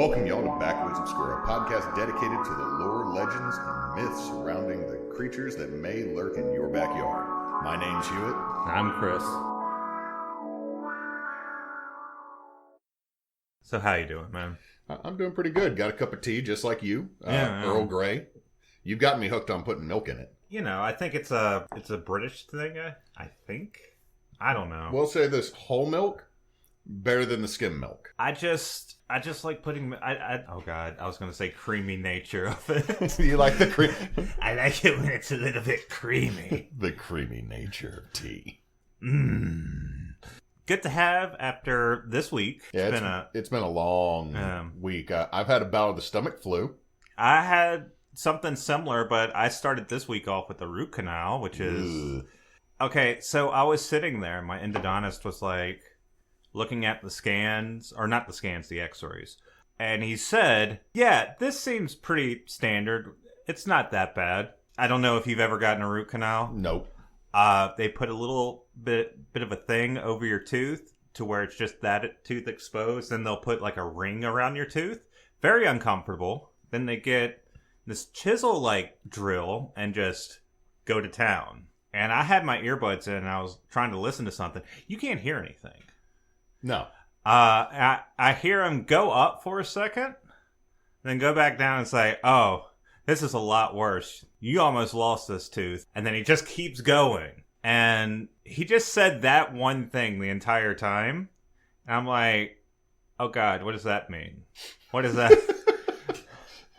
welcome y'all to Backwoods Obscura, a podcast dedicated to the lore, legends, and myths surrounding the creatures that may lurk in your backyard. My name's Hewitt. I'm Chris. So how you doing, man? I'm doing pretty good. Got a cup of tea just like you. Yeah. Earl Grey. You've got me hooked on putting milk in it. You know, I think it's a British thing, I think. I don't know. We'll say this, whole milk, better than the skim milk. I just like putting, oh God, I was going to say creamy nature of it. You like the cream? I like it when it's a little bit creamy. The creamy nature of tea. Good to have after this week. It's been a long week. I've had a bout of the stomach flu. I had something similar, but I started this week off with the root canal, which is... Okay, so I was sitting there, my endodontist was like, looking at the scans, or not the scans, the x-rays. And he said, yeah, this seems pretty standard. It's not that bad. I don't know if you've ever gotten a root canal. Nope. They put a little bit of a thing over your tooth to where it's just that tooth exposed. Then they'll put like a ring around your tooth. Very uncomfortable. Then they get this chisel-like drill and just go to town. And I had my earbuds in and I was trying to listen to something. You can't hear anything. No. I hear him go up for a second, then go back down and say, oh, this is a lot worse. You almost lost this tooth. And then he just keeps going. And he just said that one thing the entire time. And I'm like, oh God, what does that mean? What is that?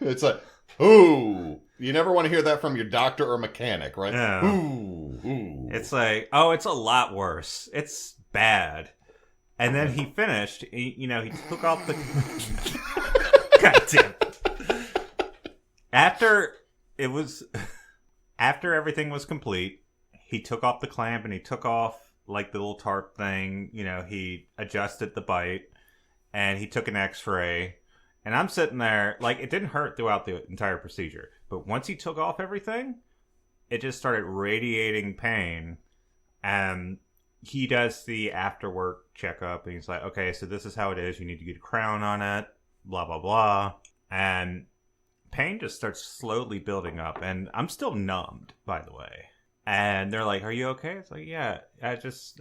It's like, ooh. You never want to hear that from your doctor or mechanic, right? Yeah. Ooh. It's like, oh, it's a lot worse. It's bad. And then he finished, he took off the... God damn. After everything was complete, he took off the clamp and he took off, like, the little tarp thing. You know, he adjusted the bite and he took an x-ray. And I'm sitting there, like, it didn't hurt throughout the entire procedure. But once he took off everything, it just started radiating pain. And he does the after work checkup and he's like, okay, so this is how it is. You need to get a crown on it, blah, blah, blah. And pain just starts slowly building up. And I'm still numbed, by the way. And they're like, are you okay? It's like, yeah, I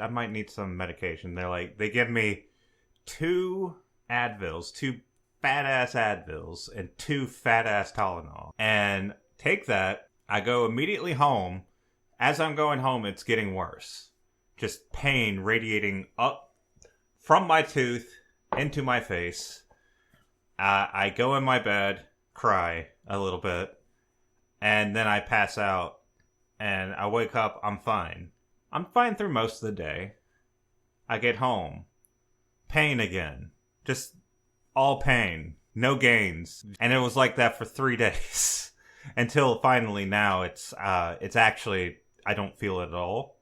might need some medication. They're like, they give me 2 Advils, 2 fat-ass Advils, and 2 fat-ass Tylenol. And take that, I go immediately home. As I'm going home, it's getting worse. Just pain radiating up from my tooth into my face. I go in my bed, cry a little bit, and then I pass out. And I wake up, I'm fine. I'm fine through most of the day. I get home. Pain again. Just all pain. No gains. And it was like that for 3 days. Until finally now it's actually, I don't feel it at all.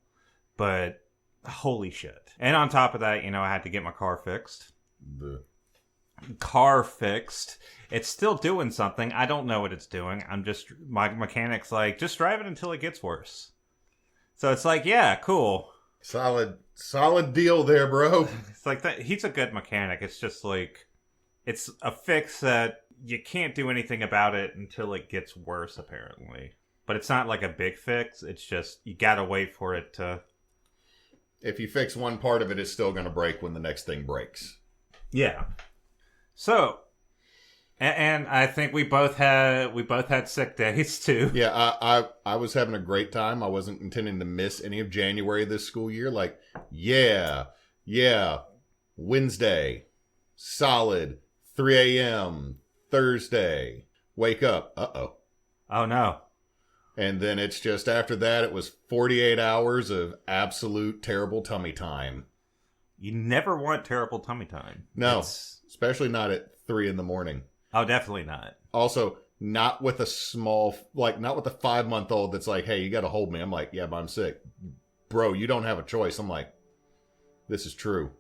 But holy shit. And on top of that, I had to get my car fixed. Car fixed. It's still doing something. I don't know what it's doing. My mechanic's like, just drive it until it gets worse. So it's like, yeah, cool. Solid deal there, bro. It's like that. He's a good mechanic. It's just like, it's a fix that you can't do anything about it until it gets worse, apparently. But it's not like a big fix. It's just, you gotta wait for it to... If you fix one part of it, it's still going to break when the next thing breaks. Yeah. So, and I think we both had sick days too. Yeah, I was having a great time. I wasn't intending to miss any of January this school year. Like, yeah, Wednesday, solid, 3 a.m., Thursday, wake up, uh-oh. Oh no. And then it's just after that, it was 48 hours of absolute terrible tummy time. You never want terrible tummy time. No, especially not at 3 in the morning. Oh, definitely not. Also, not with a 5-month-old that's like, hey, you got to hold me. I'm like, yeah, but I'm sick. Bro, you don't have a choice. I'm like, this is true.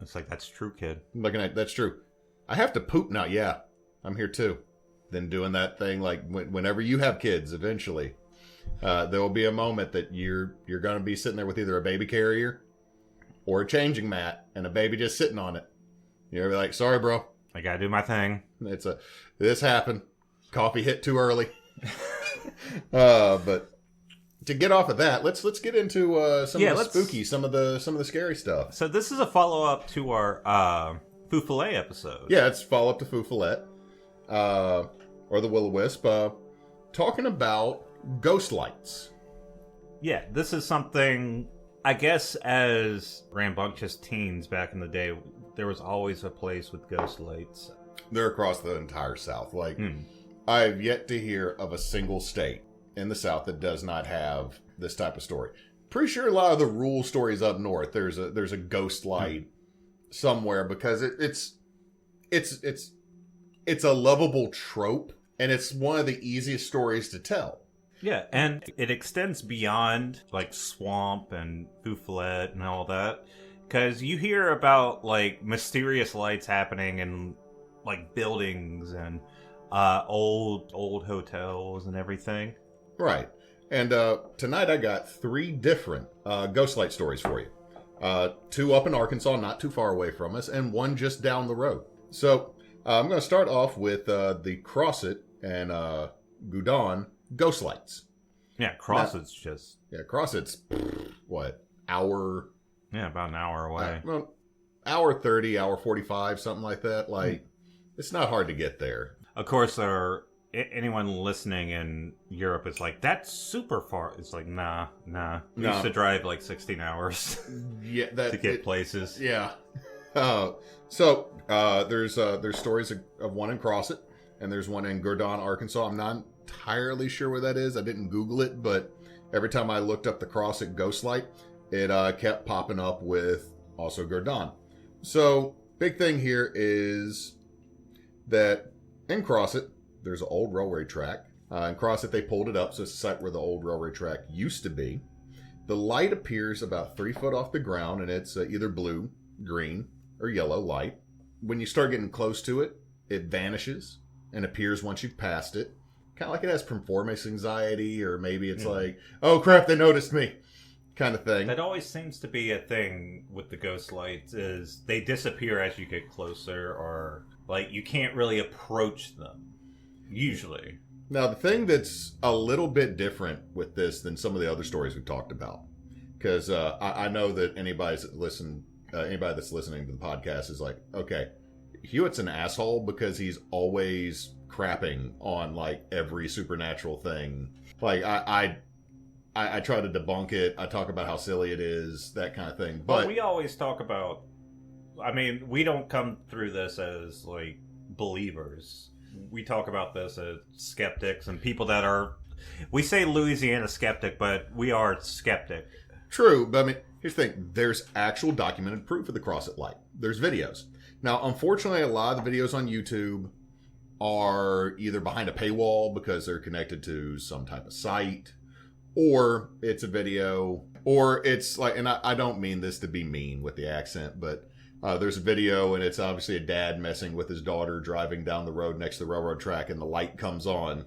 It's like, that's true, kid. I'm looking at, that's true. I have to poop now. Yeah, I'm here too. Then doing that thing, like whenever you have kids, eventually, there will be a moment that you're going to be sitting there with either a baby carrier or a changing mat and a baby just sitting on it. You're like, sorry, bro, I gotta do my thing. This happened. Coffee hit too early. But to get off of that, let's get into some of the spooky, some of the scary stuff. So this is a follow up to our Follet episode. Yeah, it's follow up to Follet, or the Will-O-Wisp, talking about ghost lights. Yeah, this is something, I guess, as rambunctious teens back in the day, there was always a place with ghost lights. They're across the entire South. Like, I've yet to hear of a single state in the South that does not have this type of story. Pretty sure a lot of the rural stories up north, there's a ghost light somewhere, because it's a lovable trope, and it's one of the easiest stories to tell. Yeah, and it extends beyond, like, swamp and Follet and all that. Because you hear about, like, mysterious lights happening in, like, buildings and old hotels and everything. Right. And tonight I got 3 different ghost light stories for you. 2 up in Arkansas, not too far away from us, and 1 just down the road. So I'm going to start off with the Crosset and Goudon ghost lights. Yeah, Crosset's just... Yeah, Crosset's, what, hour... Yeah, about an hour away. Well, hour 30, hour 45, something like that. Like, it's not hard to get there. Of course, anyone listening in Europe is like, that's super far. It's like, nah. We used to drive like 16 hours to get places. Yeah. So there's stories of 1 in Crosset, and there's 1 in Gourdon, Arkansas. I'm not entirely sure where that is. I didn't Google it, but every time I looked up the Crosset ghost light, it kept popping up with also Gourdon. So big thing here is that in Crosset, there's an old railway track. In Crosset, they pulled it up, so it's a site where the old railway track used to be. The light appears about 3 foot off the ground, and it's either blue, green, or yellow light. When you start getting close to it, it vanishes and appears once you've passed it. Kind of like it has performance anxiety, or maybe it's like, oh crap, they noticed me, kind of thing. That always seems to be a thing with the ghost lights, is they disappear as you get closer, or like you can't really approach them, usually. Now, the thing that's a little bit different with this than some of the other stories we've talked about, because I know that anybody that's listening to the podcast is like, okay, Hewitt's an asshole because he's always crapping on like every supernatural thing. Like I try to debunk it. I talk about how silly it is, that kind of thing. But we always talk about, I mean, we don't come through this as like believers. We talk about this as skeptics and people that are, we say Louisiana skeptic, but we are skeptic. True, but I mean, here's the thing. There's actual documented proof of the Crosset light. There's videos. Now, unfortunately, a lot of the videos on YouTube are either behind a paywall because they're connected to some type of site, or it's a video, or it's like, and I don't mean this to be mean with the accent, but there's a video and it's obviously a dad messing with his daughter driving down the road next to the railroad track, and the light comes on.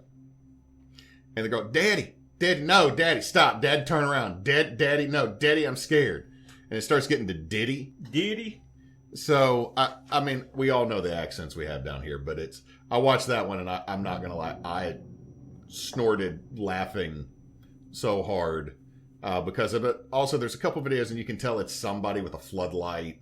And they go, Daddy, no, Daddy, stop. Dad, turn around. Daddy, no, Daddy, I'm scared. And it starts getting to Diddy. So, I mean, we all know the accents we have down here, but I watched that one and I'm not going to lie. I snorted laughing so hard because of it. Also, there's a couple videos and you can tell it's somebody with a floodlight.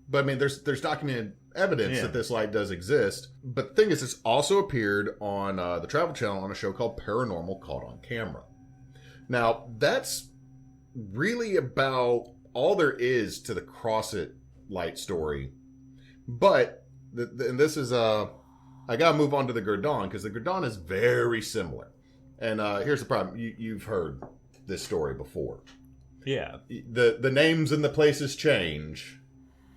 But I mean, there's documented evidence that this light does exist. But the thing is, it's also appeared on the Travel Channel on a show called Paranormal Caught on Camera. Now, that's really about all there is to the Crosset light story. But, and this is, I got to move on to the Gourdon, because the Gourdon is very similar. And here's the problem. You've heard this story before. Yeah. The names and the places change,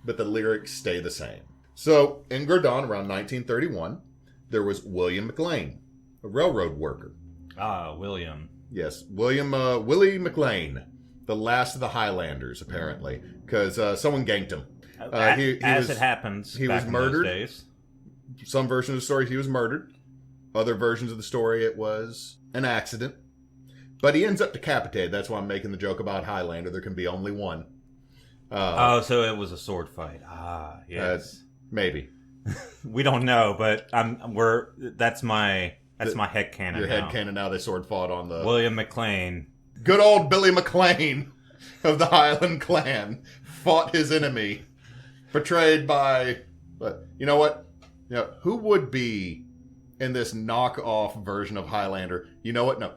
but the lyrics stay the same. So, in Gourdon, around 1931, there was William McLean, a railroad worker. Ah, William. Yes, Willie McLean, the last of the Highlanders, apparently, because someone ganked him. It happens. He back was in murdered. Those days. Some versions of the story, he was murdered. Other versions of the story, it was an accident. But he ends up decapitated. That's why I'm making the joke about Highlander. There can be only one. So it was a sword fight. Ah, yes. Maybe. We don't know, but that's my headcanon. Your now. headcanon now. They sword fought on the William McLean. good old Billy McLean of the Highland clan fought his enemy, portrayed by. But you know what? You know, who would be in this knockoff version of Highlander? You know what? No,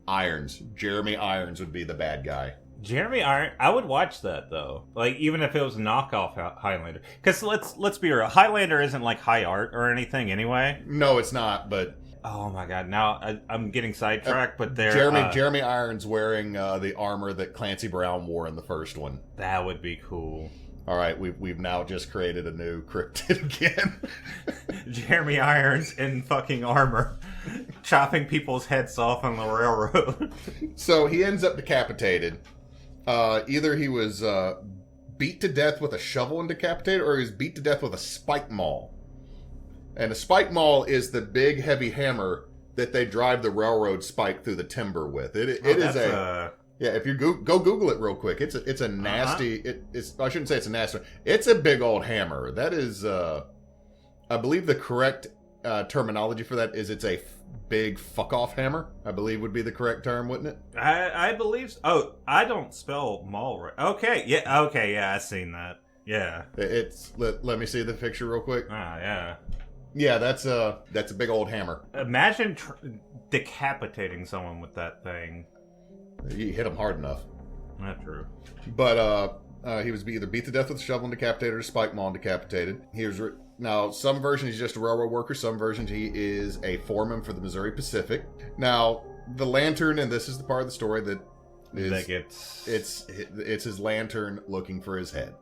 Irons. Jeremy Irons would be the bad guy. Jeremy Iron. I would watch that though. Like even if it was a knockoff Highlander, because let's be real. Highlander isn't like high art or anything anyway. No, it's not. But oh my god, now I'm getting sidetracked. But there, Jeremy Irons wearing the armor that Clancy Brown wore in the first one. That would be cool. All right, we've now just created a new cryptid again. Jeremy Irons in fucking armor, chopping people's heads off on the railroad. So he ends up decapitated. Either he was beat to death with a shovel and decapitated, or he was beat to death with a spike maul. And a spike maul is the big, heavy hammer that they drive the railroad spike through the timber with. It is yeah. If you go Google it real quick, it's a nasty. It's I shouldn't say it's a nasty. It's a big old hammer. That is, I believe the correct terminology for that is it's a big fuck off hammer. I believe would be the correct term, wouldn't it? I believe so. Oh, I don't spell maul right. Okay, yeah, I've seen that. Yeah. It's let me see the picture real quick. Yeah. Yeah, that's a big old hammer. Imagine decapitating someone with that thing. You hit him hard enough. Not true. But he was either beat to death with a shovel and decapitated, or spike maul and decapitated. Now, some versions he's just a railroad worker. Some versions he is a foreman for the Missouri Pacific. Now, the lantern, and this is the part of the story that is it's his lantern looking for his head.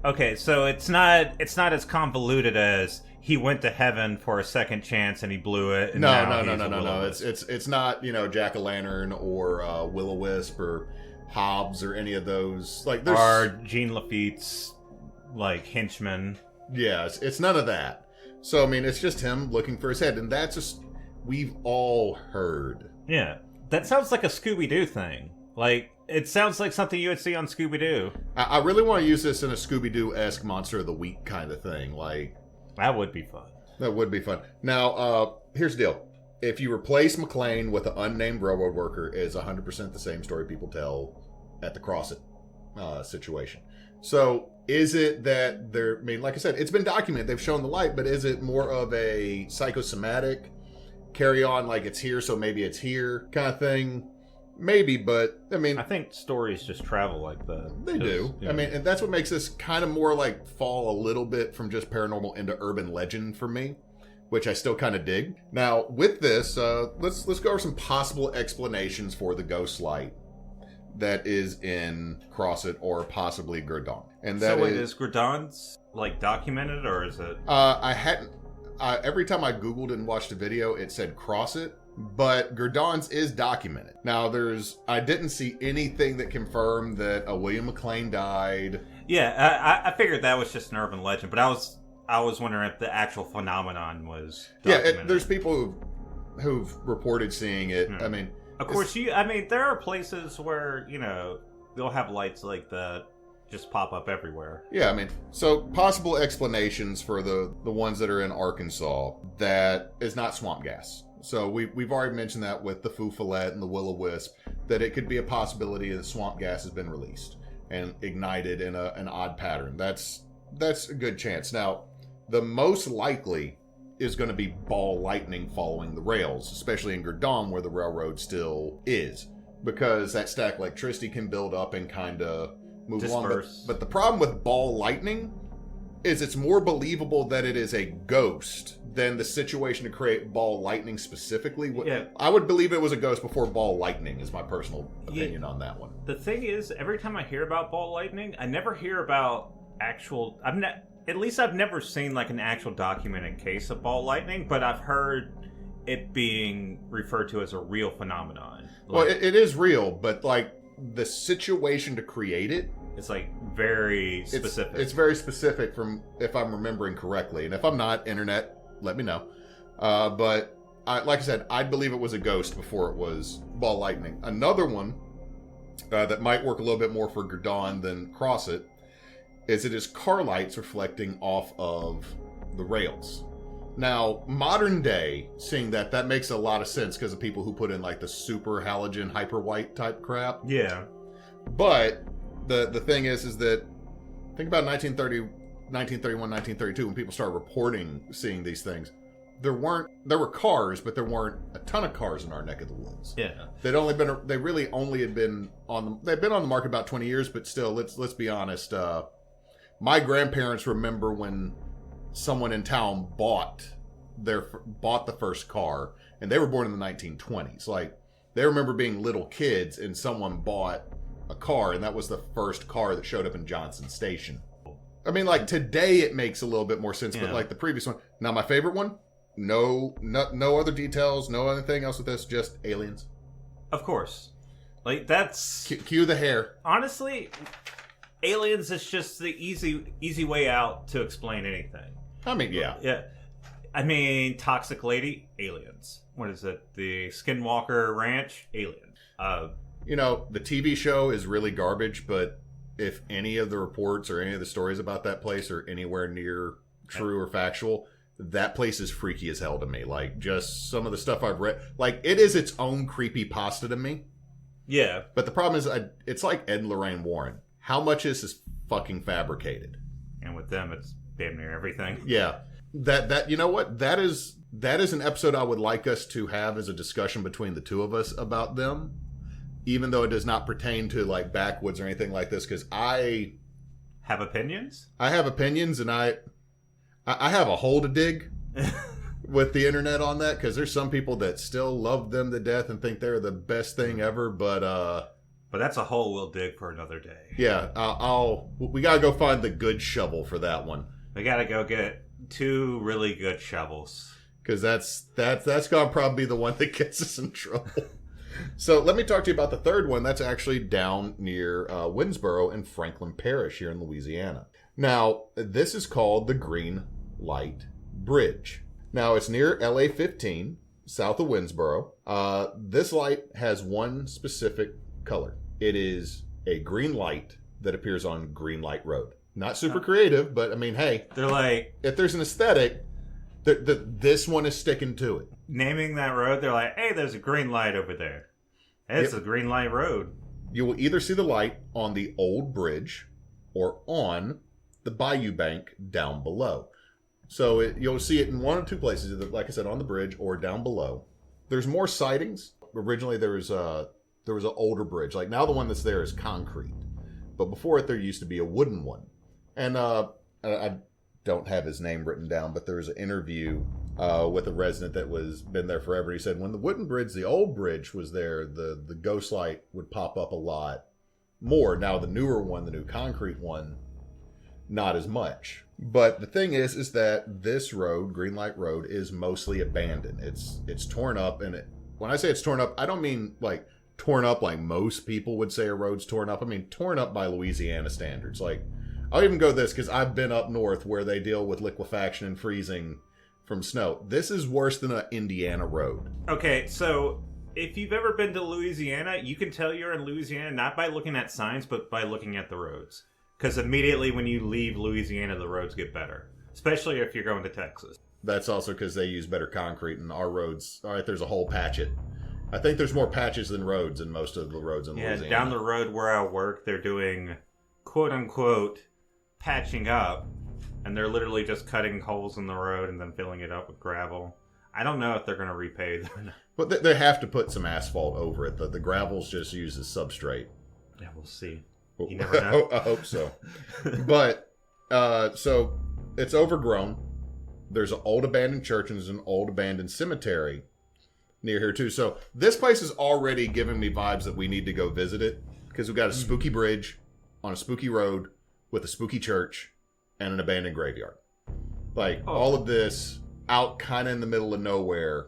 Okay, so it's not as convoluted as he went to heaven for a second chance and he blew it. And No. It's not Jack-o'-lantern or Will-O-Wisp or Hobbs or any of those. Like there's or Jean Lafitte's like henchman. Yeah, it's none of that. So I mean, it's just him looking for his head, and that's just we've all heard. Yeah, that sounds like a Scooby-Doo thing. Like it sounds like something you would see on Scooby-Doo. I really want to use this in a Scooby-Doo-esque Monster of the Week kind of thing. Like that would be fun. That would be fun. Now, here's the deal. If you replace McLean with an unnamed railroad worker, it's 100% the same story people tell at the Crossit situation. So, is it that they're... I mean, like I said, it's been documented. They've shown the light, but is it more of a psychosomatic carry on like it's here, so maybe it's here kind of thing? Maybe, but, I mean... I think stories just travel like that. They do. I mean, and that's what makes this kind of more like fall a little bit from just paranormal into urban legend for me, which I still kind of dig. Now, with this, let's go over some possible explanations for the ghost light that is in Crossit or possibly Gurdon. And that is Gurdon's like documented, or is it? I hadn't. Every time I Googled and watched a video, it said Crossit. But Gurdon's is documented. Now, I didn't see anything that confirmed that a William McLean died. Yeah, I figured that was just an urban legend, but I was wondering if the actual phenomenon was documented. Yeah, there's people who've reported seeing it. I mean, of course, there are places where they'll have lights like that just pop up everywhere. Yeah, I mean, so possible explanations for the ones that are in Arkansas that is not swamp gas. So we've already mentioned that with the Follet and the Will-O-Wisp, that it could be a possibility that swamp gas has been released and ignited in an odd pattern. That's a good chance. Now, the most likely is going to be ball lightning following the rails, especially in Gurdon where the railroad still is, because that static electricity can build up and kind of move along. But the problem with ball lightning is it's more believable that it is a ghost than the situation to create ball lightning specifically. Yeah. I would believe it was a ghost before ball lightning is my personal opinion on that one. The thing is, every time I hear about ball lightning, I never hear about actual... At least I've never seen like an actual documented case of ball lightning, but I've heard it being referred to as a real phenomenon. Well, it is real, but like the situation to create it, it's like very specific. It's very specific from, if I'm remembering correctly. And if I'm not, internet, let me know. But like I said, I'd believe it was a ghost before it was ball lightning. Another one that might work a little bit more for Gurdon than Crossit is it is car lights reflecting off of the rails. Now, modern day, seeing that makes a lot of sense because of people who put in like the super halogen hyper white type crap. Yeah. But the thing is that think about 1931, 1932 when people started reporting seeing these things. There were cars, but there weren't a ton of cars in our neck of the woods. Yeah. They'd really only had been on the market about 20 years, but still, let's be honest. My grandparents remember when someone in town bought the first car, and they were born in the 1920s. Like, they remember being little kids and someone bought a car, and that was the first car that showed up in Johnson Station. I mean, like, today it makes a little bit more sense, but like the previous one. Now, my favorite one, no other details, no other thing else with this, just aliens. Of course. Like, that's... Cue the hair. Honestly, aliens is just the easy way out to explain anything. I mean, yeah. Yeah. I mean, Toxic Lady, aliens. What is it? The Skinwalker Ranch, alien. You know, the TV show is really garbage, but if any of the reports or any of the stories about that place are anywhere near true or factual, that place is freaky as hell to me. Like, just some of the stuff I've read. Like, it is its own creepypasta to me. Yeah. But the problem is, it's like Ed and Lorraine Warren. How much is fucking fabricated? And with them, it's damn near everything. Yeah. That you know what? That is an episode I would like us to have as a discussion between the two of us about them. Even though it does not pertain to, like, Backwoods or anything like this. Because I... Have opinions? I have opinions, and I have a hole to dig with the internet on that, because there's some people that still love them to death and think they're the best thing ever, but that's a hole we'll dig for another day. Yeah, we gotta go find the good shovel for that one. We gotta go get 2 really good shovels. Because that's gonna probably be the one that gets us in trouble. So let me talk to you about the third one. That's actually down near Winsboro in Franklin Parish here in Louisiana. Now, this is called the Green Light Bridge. Now, it's near LA 15, south of Winsboro. This light has one specific color. It is a green light that appears on Green Light Road. Not super creative, but I mean, hey. They're like... If there's an aesthetic, this one is sticking to it. Naming that road, they're like, hey, there's a green light over there. It's a Green Light Road. You will either see the light on the old bridge or on the bayou bank down below. So you'll see it in one of 2 places, either, like I said, on the bridge or down below. There's more sightings. Originally, there was an older bridge. Like, now the one that's there is concrete. But before it, there used to be a wooden one. And I don't have his name written down, but there was an interview with a resident that was been there forever. He said when the wooden bridge, the old bridge, was there, the ghost light would pop up a lot more. Now the newer one, the new concrete one, not as much. But the thing is that this road, Green Light Road, is mostly abandoned. It's torn up, and when I say it's torn up, I don't mean like torn up like most people would say a road's torn up. I mean torn up by Louisiana standards. Like, I'll even go this because I've been up north where they deal with liquefaction and freezing from snow. This is worse than an Indiana road. Okay, so if you've ever been to Louisiana, you can tell you're in Louisiana not by looking at signs, but by looking at the roads. Because immediately when you leave Louisiana, the roads get better. Especially if you're going to Texas. That's also because they use better concrete, and our roads, all right, there's a whole patch it. I think there's more patches than roads in most of the roads in Louisiana. Yeah, down the road where I work, they're doing, quote-unquote, patching up. And they're literally just cutting holes in the road and then filling it up with gravel. I don't know if they're going to repay them. But they have to put some asphalt over it. The gravel's just used as substrate. Yeah, we'll see. You never know. I hope so. But, so, it's overgrown. There's an old abandoned church and there's an old abandoned cemetery near here, too. So, this place is already giving me vibes that we need to go visit it. Because we've got a spooky bridge on a spooky road with a spooky church and an abandoned graveyard. Like, all of this out kind of in the middle of nowhere,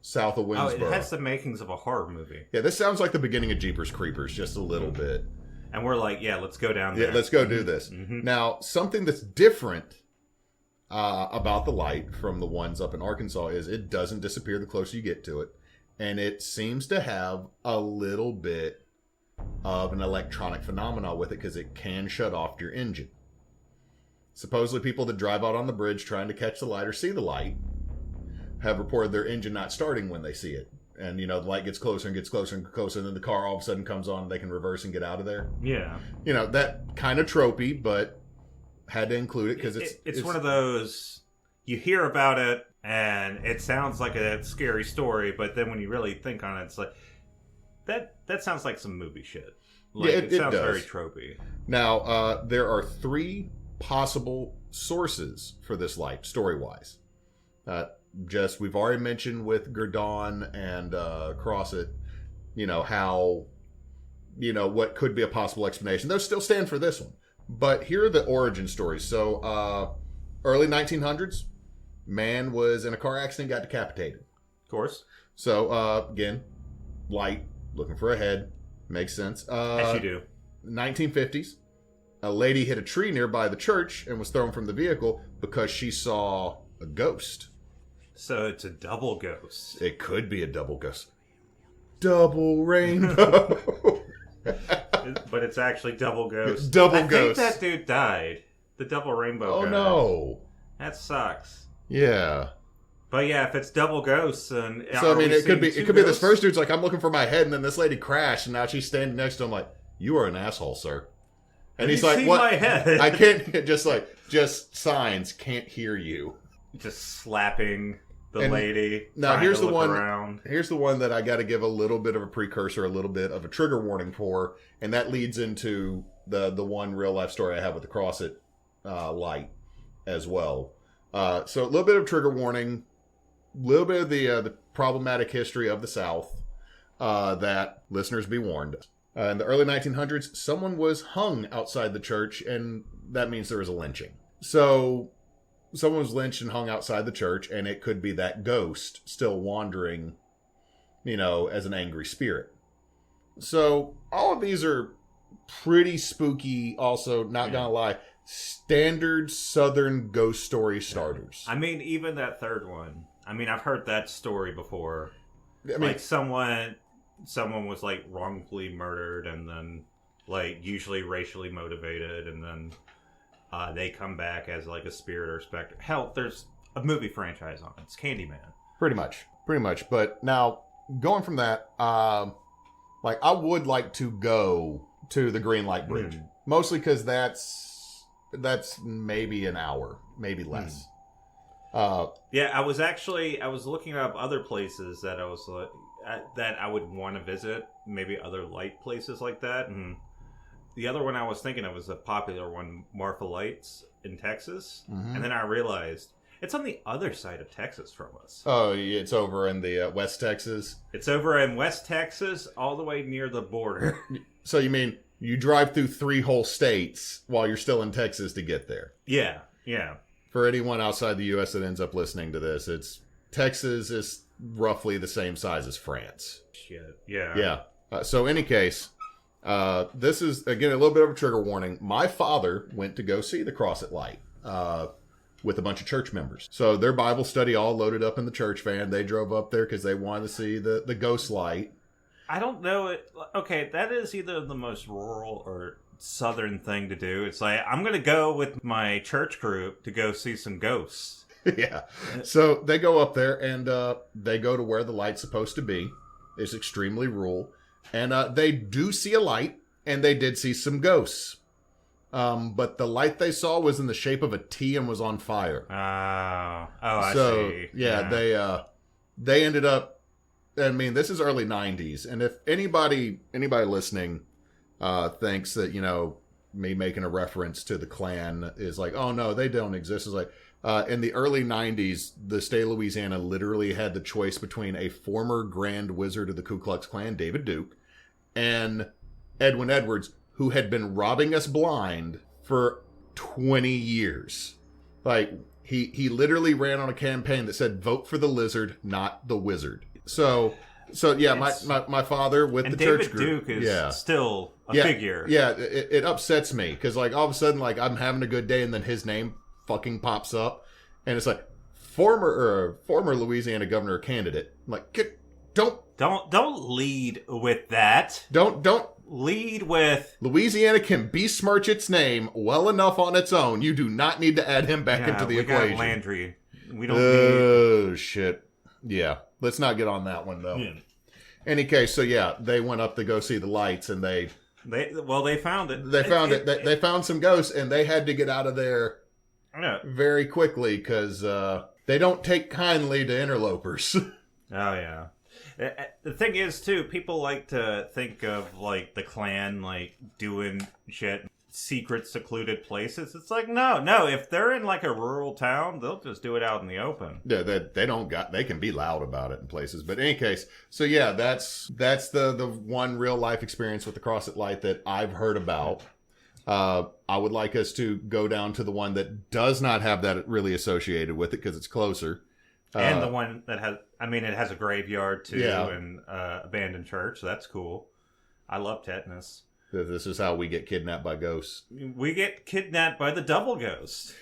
south of Winsboro. Oh, it has the makings of a horror movie. Yeah, this sounds like the beginning of Jeepers Creepers, just a little bit. And we're like, yeah, let's go down there. Yeah, let's go do this. Mm-hmm. Now, something that's different about the light from the ones up in Arkansas is it doesn't disappear the closer you get to it. And it seems to have a little bit of an electronic phenomenon with it because it can shut off your engine. Supposedly people that drive out on the bridge trying to catch the light or see the light have reported their engine not starting when they see it. And, the light gets closer and gets closer and closer, and then the car all of a sudden comes on and they can reverse and get out of there. Yeah. That kind of tropey, but had to include it because it's one of those, you hear about it and it sounds like a scary story, but then when you really think on it, it's like, that sounds like some movie shit. Like, it sounds does. very tropey. Now, there are 3 possible sources for this light, story-wise. We've already mentioned with Gurdon and Crosset, how, what could be a possible explanation. Those still stand for this one. But here are the origin stories. So, early 1900s, man was in a car accident, got decapitated. Of course. So, again, light, looking for a head, makes sense. As you do. 1950s, a lady hit a tree nearby the church and was thrown from the vehicle because she saw a ghost. So it's a double ghost. It could be a double ghost. Double rainbow. But it's actually double ghost. Double ghost. I think that dude died. The double rainbow guy. Oh, no. That sucks. Yeah. But yeah, if it's double ghosts, and so it could be this first dude's like, I'm looking for my head, and then this lady crashed, and now she's standing next to him like, you are an asshole, sir. And he's like, what? My head? I can't. Just signs. Can't hear you. Just slapping the lady. Now here's the one. Around. Here's the one that I got to give a little bit of a precursor, a little bit of a trigger warning for, and that leads into the one real life story I have with the Crosset light as well. So a little bit of trigger warning, a little bit of the problematic history of the South. That listeners be warned. In the early 1900s, someone was hung outside the church, and that means there was a lynching. So someone was lynched and hung outside the church, and it could be that ghost still wandering, as an angry spirit. So all of these are pretty spooky, also, not gonna lie, standard Southern ghost story starters. I mean, even that third one. I mean, I've heard that story before. I mean, like someone was like wrongfully murdered, and then like usually racially motivated, and then they come back as like a spirit or specter. Hell, there's a movie franchise on it. It's Candyman. Pretty much. But now going from that, I would like to go to the Green Light Bridge, mostly because that's maybe an hour, maybe less. Yeah, I was looking up other places that I would want to visit, maybe other light places like that. And the other one I was thinking of was a popular one, Marfa Lights in Texas. Mm-hmm. And then I realized it's on the other side of Texas from us. Oh, it's over in the West Texas? It's over in West Texas, all the way near the border. So you mean you drive through 3 whole states while you're still in Texas to get there? Yeah. For anyone outside the U.S. that ends up listening to this, Texas is roughly the same size as France. Shit. Yeah. Yeah. So in any case, this is, again, a little bit of a trigger warning. My father went to go see the Crosset Light with a bunch of church members. So their Bible study all loaded up in the church van. They drove up there because they wanted to see the ghost light. I don't know it. Okay, that is either the most rural or Southern thing to do. It's like, I'm going to go with my church group to go see some ghosts. Yeah. So they go up there and they go to where the light's supposed to be. It's extremely rural. And they do see a light, and they did see some ghosts. But the light they saw was in the shape of a T and was on fire. I see. Yeah, they ended up, I mean, this is early 90s. And if anybody listening thinks that, me making a reference to the Klan is like, oh no, they don't exist. It's like, in the early 90s, the state of Louisiana literally had the choice between a former Grand Wizard of the Ku Klux Klan, David Duke, and Edwin Edwards, who had been robbing us blind for 20 years. Like, he literally ran on a campaign that said, vote for the lizard, not the wizard. So yeah, my father with the David church group. Duke is still a figure. Yeah, it upsets me because like all of a sudden like I'm having a good day and then his name fucking pops up and it's like former Louisiana governor candidate. I'm like, don't lead with that. Don't lead with Louisiana can besmirch its name well enough on its own. You do not need to add him back into the equation. Got Landry. We don't need... Oh, shit. Yeah. Let's not get on that one, though. Yeah. Any case, so yeah, they went up to go see the lights, and they found it. They found it. They found some ghosts, and they had to get out of there very quickly because they don't take kindly to interlopers. Oh, yeah. The thing is, too, people like to think of, like, the Klan, like, doing shit, secret, secluded places. It's like, no. If they're in, like, a rural town, they'll just do it out in the open. Yeah, they can be loud about it in places. But in any case, so yeah, that's the one real life experience with the Cross at Light that I've heard about. I would like us to go down to the one that does not have that really associated with it because it's closer. And the one that it has a graveyard too, yeah. and abandoned church. So that's cool. I love tetanus. This is how we get kidnapped by ghosts. We get kidnapped by the double ghost.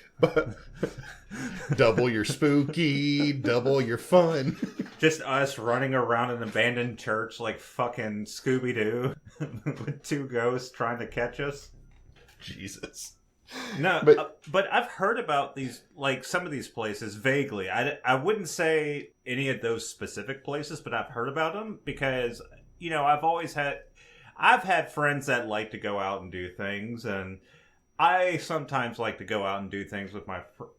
Double your spooky, double your fun. Just us running around an abandoned church like fucking Scooby-Doo with two ghosts trying to catch us. Jesus. No, but I've heard about these, like some of these places vaguely. I wouldn't say any of those specific places, but I've heard about them because, you know, I've had friends that like to go out and do things, and I sometimes like to go out and do things with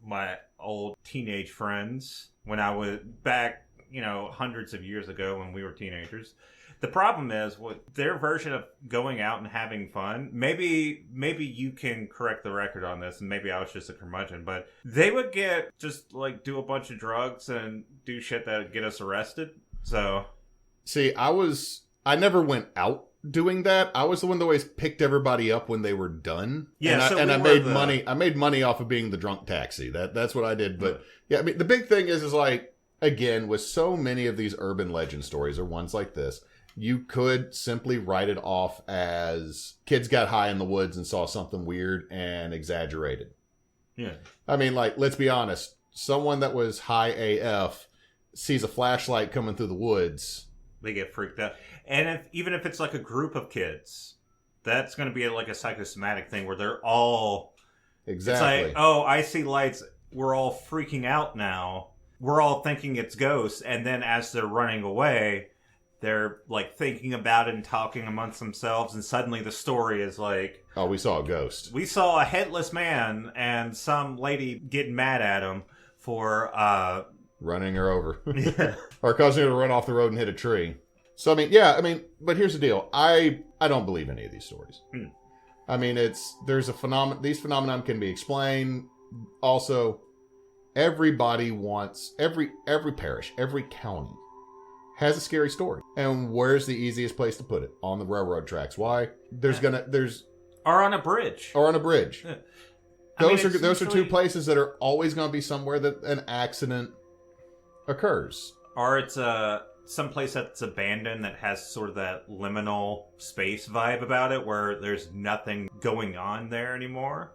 my old teenage friends when I was back, you know, hundreds of years ago when we were teenagers. The problem is with their version of going out and having fun. Maybe you can correct the record on this, and maybe I was just a curmudgeon, but they would do a bunch of drugs and do shit that would get us arrested. So, see, I never went out doing that. I was the one that always picked everybody up when they were done. Yeah, and I made money. I made money off of being the drunk taxi. That's what I did. But yeah, I mean, the big thing is like, again, with so many of these urban legend stories or ones like this, you could simply write it off as kids got high in the woods and saw something weird and exaggerated. Yeah. I mean, like, let's be honest. Someone that was high AF sees a flashlight coming through the woods. They get freaked out. And even if it's like a group of kids, that's going to be like a psychosomatic thing where they're all... Exactly. It's like, oh, I see lights. We're all freaking out now. We're all thinking it's ghosts. And then as they're running away, they're like thinking about it and talking amongst themselves. And suddenly the story is like... Oh, we saw a ghost. We saw a headless man and some lady getting mad at him for... running her over. Yeah. Or causing her to run off the road and hit a tree. So, but here's the deal. I don't believe any of these stories. I mean, there's a phenomenon. These phenomenon can be explained. Also, everybody wants, every parish, every county has a scary story. And where's the easiest place to put it? On the railroad tracks. Why? Or on a bridge. Yeah. Those are two places that are always going to be somewhere that an accident occurs. Or it's some place that's abandoned that has sort of that liminal space vibe about it where there's nothing going on there anymore.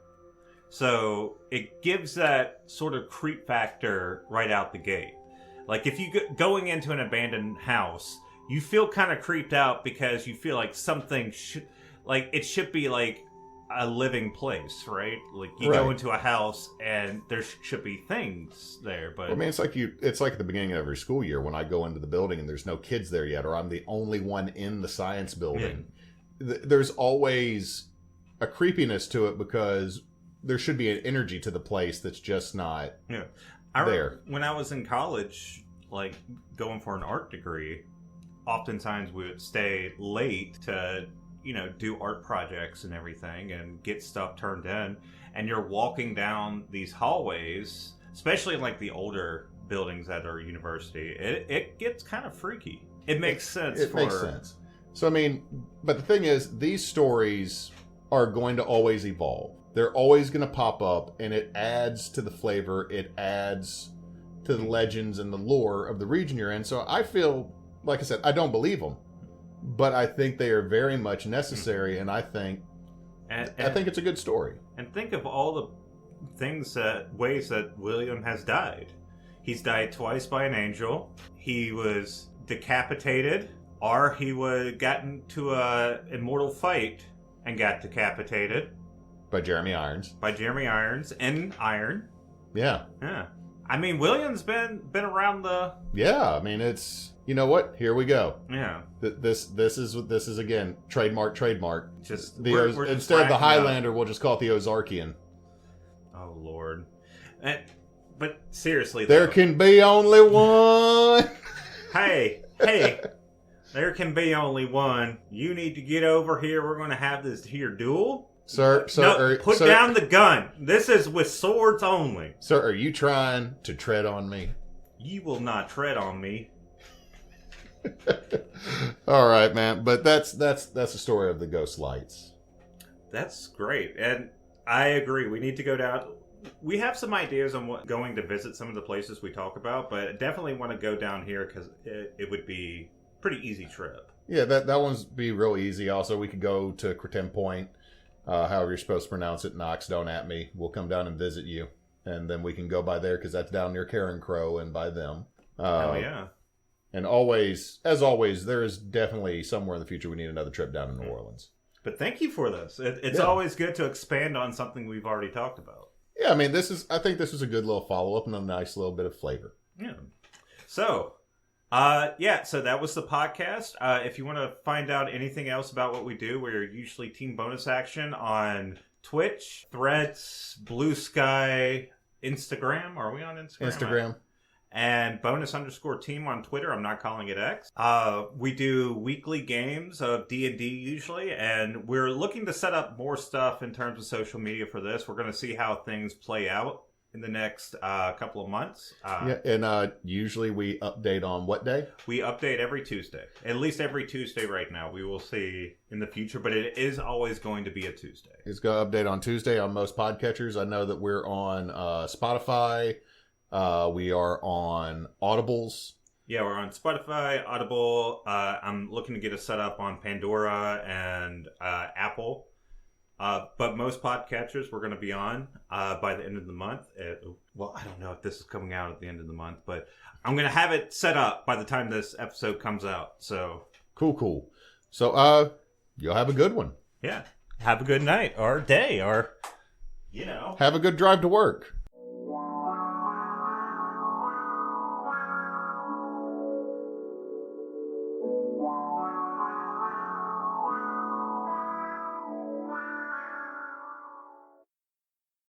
So it gives that sort of creep factor right out the gate. Like if you going into an abandoned house, you feel kind of creeped out because you feel like something it should be like a living place, right? Like you go into a house and there should be things there, but I mean, it's like at the beginning of every school year when I go into the building and there's no kids there yet, or I'm the only one in the science building. Yeah. There's always a creepiness to it because there should be an energy to the place that's just not there. When I was in college, like going for an art degree, oftentimes we would stay late to do art projects and everything and get stuff turned in. And you're walking down these hallways, especially in like the older buildings at our university. It gets kind of freaky. It makes sense. It makes sense. So, I mean, but the thing is, these stories are going to always evolve. They're always going to pop up, and it adds to the flavor. It adds to the legends and the lore of the region you're in. So I feel, like I said, I don't believe them. But I think they are very much necessary, and I think it's a good story. And think of all the ways that William has died. He's died twice by an angel. He was decapitated Or he would get into a immortal fight and got decapitated. By Jeremy Irons. In Iron. Yeah. Yeah. I mean, William's been around the... Yeah, I mean, it's... You know what? Here we go. Yeah. This is again, trademark. Just... We're instead of the Highlander, we'll just call it the Ozarkian. Oh, Lord. But seriously, there can be only one. Hey, there can be only one. You need to get over here. We're going to have this here duel. Sir, put down the gun. This is with swords only. Sir, are you trying to tread on me? You will not tread on me. All right, man. But that's the story of the Ghost Lights. That's great, and I agree. We need to go down. We have some ideas on going to visit some of the places we talk about, but I definitely want to go down here because it would be a pretty easy trip. Yeah, that one's be real easy. Also, we could go to Cretin Point, however you're supposed to pronounce it. Knox, don't at me. We'll come down and visit you, and then we can go by there because that's down near Karen Crow and by them. Oh yeah. And always, as always, there is definitely somewhere in the future we need another trip down to New Orleans. But thank you for this. It's always good to expand on something we've already talked about. Yeah, I mean, I think this was a good little follow-up and a nice little bit of flavor. Yeah. So, so that was the podcast. If you want to find out anything else about what we do, we're usually Team Bonus Action on Twitch, Threads, Blue Sky, Instagram. Are we on Instagram? Instagram. And bonus_team on Twitter. I'm not calling it X. We do weekly games of D&D usually, and we're looking to set up more stuff in terms of social media for this. We're going to see how things play out in the next couple of months. Usually we update on what day? We update every Tuesday. At least every Tuesday right now. We will see in the future, but it is always going to be a Tuesday. It's going to update on Tuesday on most podcatchers. I know that we're on Spotify. We are on Audibles. Yeah, we're on Spotify, Audible. I'm looking to get us set up on Pandora and Apple. But most podcatchers we're going to be on by the end of the month. Well, I don't know if this is coming out at the end of the month, but I'm going to have it set up by the time this episode comes out. So Cool. So you'll have a good one. Yeah. Have a good night or day or, Have a good drive to work.